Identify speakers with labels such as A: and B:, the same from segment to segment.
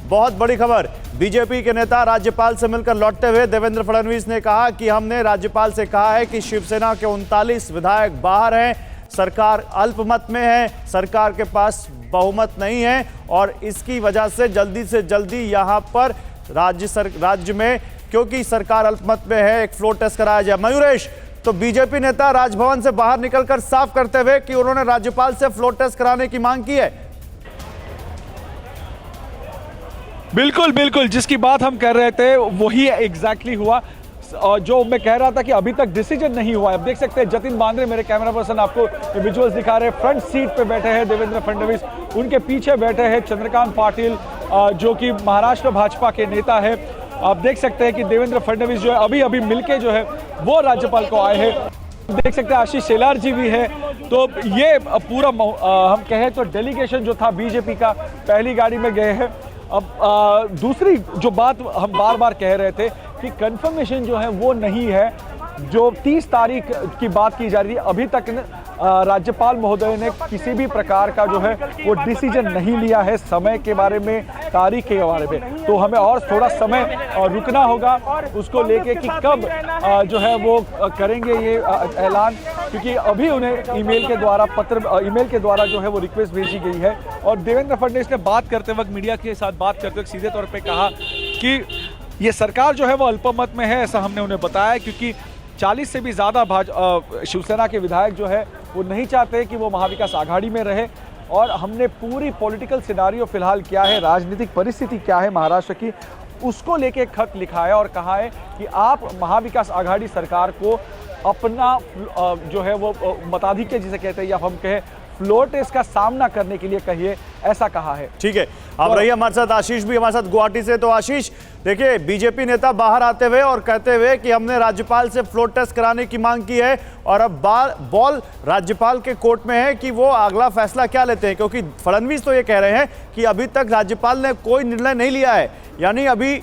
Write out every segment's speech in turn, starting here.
A: बहुत बड़ी खबर, बीजेपी के नेता राज्यपाल से मिलकर लौटते हुए देवेंद्र फडणवीस ने कहा कि हमने राज्यपाल से कहा है कि शिवसेना के 39 विधायक बाहर हैं, सरकार अल्पमत में है, सरकार के पास बहुमत नहीं है और इसकी वजह से जल्दी यहां पर राज्य में, क्योंकि सरकार अल्पमत में है, एक फ्लोर टेस्ट कराया जाए। मयूरेश, तो बीजेपी नेता राजभवन से बाहर निकलकर साफ करते हुए कि उन्होंने राज्यपाल से फ्लोर टेस्ट कराने की मांग की है।
B: बिल्कुल बिल्कुल, जिसकी बात हम कर रहे थे वही एग्जैक्टली हुआ। जो मैं कह रहा था कि अभी तक डिसीजन नहीं हुआ है। अब देख सकते हैं जतिन बांद्रे, मेरे कैमरा पर्सन आपको विजुअल्स दिखा रहे हैं, फ्रंट सीट पे बैठे हैं देवेंद्र फडणवीस, उनके पीछे बैठे हैं चंद्रकांत पाटिल जो कि महाराष्ट्र भाजपा के नेता है। आप देख सकते हैं कि देवेंद्र फडणवीस जो है अभी मिलके जो है वो राज्यपाल को आए हैं। देख सकते हैं आशीष शेलार जी भी है। तो ये पूरा हम कहें तो डेलीगेशन जो था बीजेपी का पहली गाड़ी में गए हैं। अब दूसरी जो बात हम बार बार कह रहे थे कि कंफर्मेशन जो है वो नहीं है। जो 30 तारीख की बात की जा रही है, अभी तक राज्यपाल महोदय ने किसी भी प्रकार का जो है वो डिसीजन नहीं लिया है समय के बारे में, तारीख के बारे में। तो हमें और थोड़ा समय रुकना होगा उसको लेके कि कब जो है वो करेंगे ये ऐलान, क्योंकि अभी उन्हें ईमेल के द्वारा जो है वो रिक्वेस्ट भेजी गई है। और देवेंद्र फडणवीस ने बात करते वक्त, मीडिया के साथ बात करते वक्त सीधे तौर पर कहा कि ये सरकार जो है वो अल्पमत में है, ऐसा हमने उन्हें बताया, क्योंकि 40 से भी ज़्यादा शिवसेना के विधायक जो है वो नहीं चाहते कि वो महाविकास आघाड़ी में रहे। और हमने पूरी पॉलिटिकल सिनारियो फिलहाल क्या है, राजनीतिक परिस्थिति क्या है महाराष्ट्र की, उसको लेके एक खत लिखा है और कहा है कि आप महाविकास आघाड़ी सरकार को अपना जो है वो मताधिक्य जिसे कहते हैं, या हम कहें फ्लोर टेस्ट का सामना करने के लिए कहिए, ऐसा कहा है।
A: ठीक है, अब रहिए हमारे साथ आशीष भी हमारे साथ गुवाहाटी से। तो आशीष, देखिए बीजेपी नेता बाहर आते हुए और कहते हुए कि हमने राज्यपाल से फ्लोर टेस्ट कराने की मांग की है और अब बॉल राज्यपाल के कोर्ट में है कि वो अगला फैसला क्या लेते हैं, क्योंकि फडणवीस तो ये कह रहे हैं कि अभी तक राज्यपाल ने कोई निर्णय नहीं लिया है, यानी अभी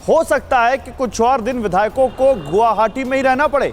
A: हो सकता है कि कुछ और दिन विधायकों को गुवाहाटी में ही रहना पड़े।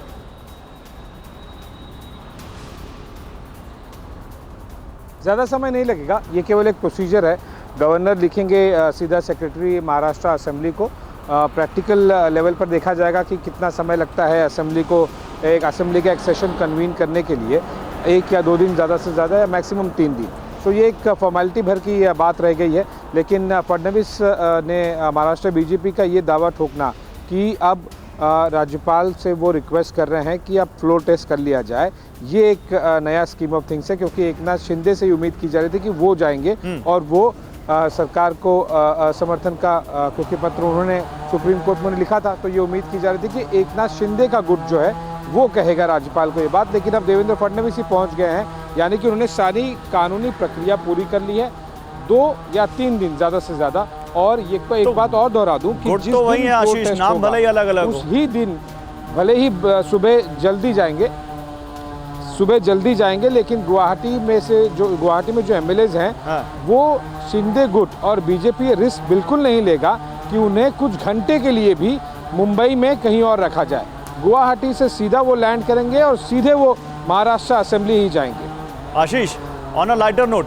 C: ज़्यादा समय नहीं लगेगा, ये केवल एक प्रोसीजर है। गवर्नर लिखेंगे सीधा सेक्रेटरी महाराष्ट्र असेंबली को, प्रैक्टिकल लेवल पर देखा जाएगा कि कितना समय लगता है असेंबली को, एक असेंबली का एक सेशन कन्वीन करने के लिए। 1 या 2 दिन ज़्यादा से ज़्यादा, या मैक्सिमम 3 दिन। तो ये एक फॉर्मेलिटी भर की बात रह गई है। लेकिन फडणवीस ने महाराष्ट्र बीजेपी का ये दावा ठोकना कि अब राज्यपाल से वो रिक्वेस्ट कर रहे हैं कि अब फ्लोर टेस्ट कर लिया जाए, ये एक नया स्कीम ऑफ थिंग्स है। क्योंकि एकनाथ शिंदे से उम्मीद की जा रही थी कि वो जाएंगे और वो सरकार को समर्थन का क्योंकि पत्र उन्होंने सुप्रीम कोर्ट में लिखा था, तो ये उम्मीद की जा रही थी कि एकनाथ शिंदे का गुट जो है वो कहेगा राज्यपाल को ये बात। लेकिन अब देवेंद्र फडणवीस ही पहुंच गए हैं, यानी कि उन्होंने सारी कानूनी प्रक्रिया पूरी कर ली है। 2 या 3 दिन ज़्यादा से ज़्यादा। और ये तो एक बात और दोहरा दूं कि जिस
A: तो वही है आशीष, नाम भले ही अलग अलग
C: उस ही दिन भले ही सुबह जल्दी जाएंगे, लेकिन गुवाहाटी में जो एमएलएज हैं वो शिंदे गुट और बीजेपी रिस्क बिल्कुल नहीं लेगा कि उन्हें कुछ घंटे के लिए भी मुंबई में कहीं और रखा जाए। गुवाहाटी से सीधा वो लैंड करेंगे और सीधे वो महाराष्ट्र असेंबली ही जाएंगे।
A: आशीष, ऑन अ लाइटर नोट,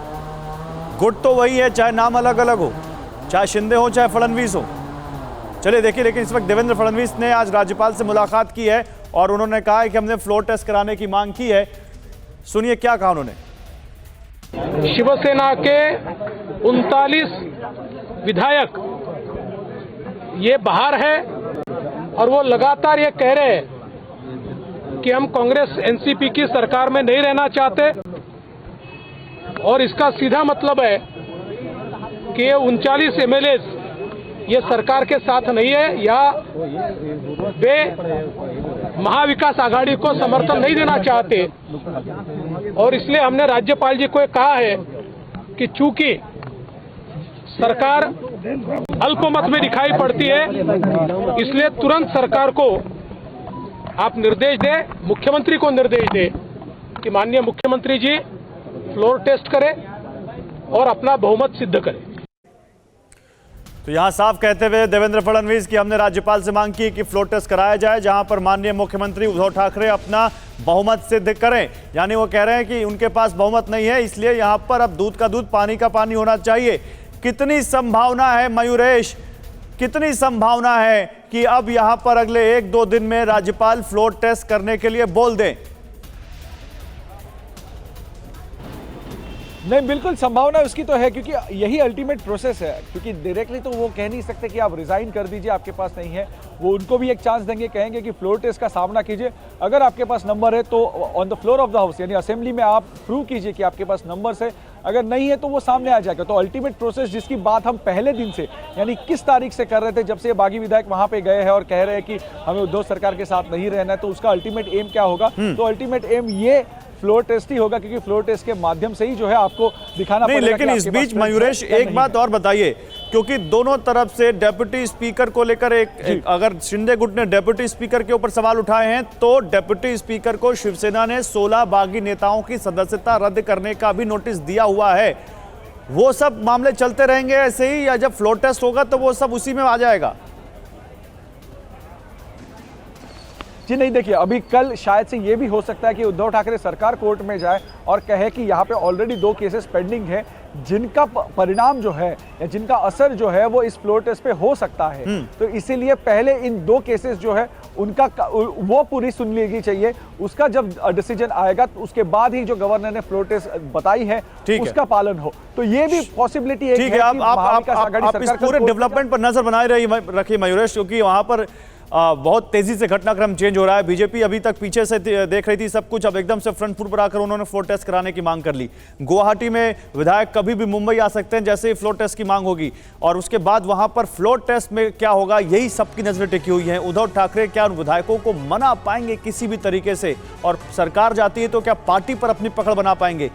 A: गुट तो वही है, चाहे नाम अलग अलग हो, चाहे शिंदे हो चाहे फडणवीस हो। चलिए देखिए, लेकिन इस वक्त देवेंद्र फडणवीस ने आज राज्यपाल से मुलाकात की है और उन्होंने कहा है कि हमने फ्लोर टेस्ट कराने की मांग की है। सुनिए क्या कहा उन्होंने।
D: शिवसेना के 39 विधायक ये बाहर है और वो लगातार ये कह रहे हैं कि हम कांग्रेस एनसीपी की सरकार में नहीं रहना चाहते, और इसका सीधा मतलब है कि ये 39 एमएलए ये सरकार के साथ नहीं है, या वे महाविकास आघाड़ी को समर्थन नहीं देना चाहते। और इसलिए हमने राज्यपाल जी को कहा है कि चूंकि सरकार अल्पमत में दिखाई पड़ती है, इसलिए तुरंत सरकार को आप निर्देश दें, मुख्यमंत्री को निर्देश दें कि माननीय मुख्यमंत्री जी फ्लोर टेस्ट करें और अपना बहुमत सिद्ध करें।
A: तो यहां साफ कहते हुए देवेंद्र फडणवीस की हमने राज्यपाल से मांग की कि फ्लोर टेस्ट कराया जाए, जहां पर माननीय मुख्यमंत्री उद्धव ठाकरे अपना बहुमत सिद्ध करें। यानी वो कह रहे हैं कि उनके पास बहुमत नहीं है, इसलिए यहां पर अब दूध का दूध पानी का पानी होना चाहिए। कितनी संभावना है मयूरेश, कितनी संभावना है कि अब यहां पर अगले 1-2 दिन में राज्यपाल फ्लोर टेस्ट करने के लिए बोल दें?
B: नहीं, बिल्कुल संभावना उसकी तो है, क्योंकि यही अल्टीमेट प्रोसेस है। क्योंकि डायरेक्टली तो वो कह नहीं सकते कि आप रिजाइन कर दीजिए, आपके पास नहीं है। वो उनको भी एक चांस देंगे, कहेंगे कि फ्लोर टेस्ट का सामना कीजिए, अगर आपके पास नंबर है तो on the floor of the house यानी असेंबली में आप प्रूव कीजिए कि आपके पास नंबर्स है, अगर नहीं है तो वो सामने आ जाएगा। तो अल्टीमेट प्रोसेस जिसकी बात हम पहले दिन से यानी किस तारीख से कर रहे थे, जब से ये बागी विधायक वहां पे गए हैं और कह रहे हैं कि हमें उद्धव सरकार के साथ नहीं रहना है, तो उसका अल्टीमेट एम क्या होगा? तो अल्टीमेट एम ये फ्लोर टेस्ट ही होगा, क्योंकि फ्लोर टेस्ट के माध्यम से ही जो है आपको दिखाना
A: नहीं,
B: पड़ेगा।
A: लेकिन इस बीच मयूरेश एक बात और बताइए, क्योंकि दोनों तरफ से डेप्यूटी स्पीकर को लेकर एक अगर शिंदे गुट ने डेप्यूटी स्पीकर के ऊपर सवाल उठाए हैं, तो डेप्यूटी स्पीकर को शिवसेना ने 16 बागी नेताओं की सदस्यता रद्द करने का भी नोटिस दिया हुआ है। वो सब मामले चलते रहेंगे ऐसे ही, या जब फ्लोर टेस्ट होगा तो वो सब उसी में आ जाएगा?
B: जी नहीं, देखिए अभी कल शायद से ये भी हो सकता है कि उद्धव ठाकरे सरकार कोर्ट में जाए और कहे कि यहाँ पे ऑलरेडी 2 केसेस पेंडिंग है, जिनका परिणाम जो है या जिनका असर जो है वो इस फ्लोर टेस्ट पे हो सकता है। तो इसीलिए पहले इन 2 केसेस जो है उनका वो पूरी सुन ली चाहिए। उसका जब डिसीजन आएगा तो उसके बाद ही जो गवर्नर ने फ्लोर टेस्ट बताई है उसका पालन हो। तो ये भी पॉसिबिलिटी है।
A: ठीक है, आप इस पूरे डेवलपमेंट पर नजर बनाए रखिए मयूरेश, क्योंकि वहां पर बहुत तेजी से घटनाक्रम चेंज हो रहा है। बीजेपी अभी तक पीछे से देख रही थी सब कुछ, अब एकदम से फ्रंट फुट पर आकर उन्होंने फ्लोर टेस्ट कराने की मांग कर ली। गुवाहाटी में विधायक कभी भी मुंबई आ सकते हैं जैसे ही फ्लोर टेस्ट की मांग होगी, और उसके बाद वहां पर फ्लोर टेस्ट में क्या होगा, यही सबकी नजरें टिकी हुई हैं। उद्धव ठाकरे क्या उन विधायकों को मना पाएंगे किसी भी तरीके से, और सरकार जाती है तो क्या पार्टी पर अपनी पकड़ बना पाएंगे?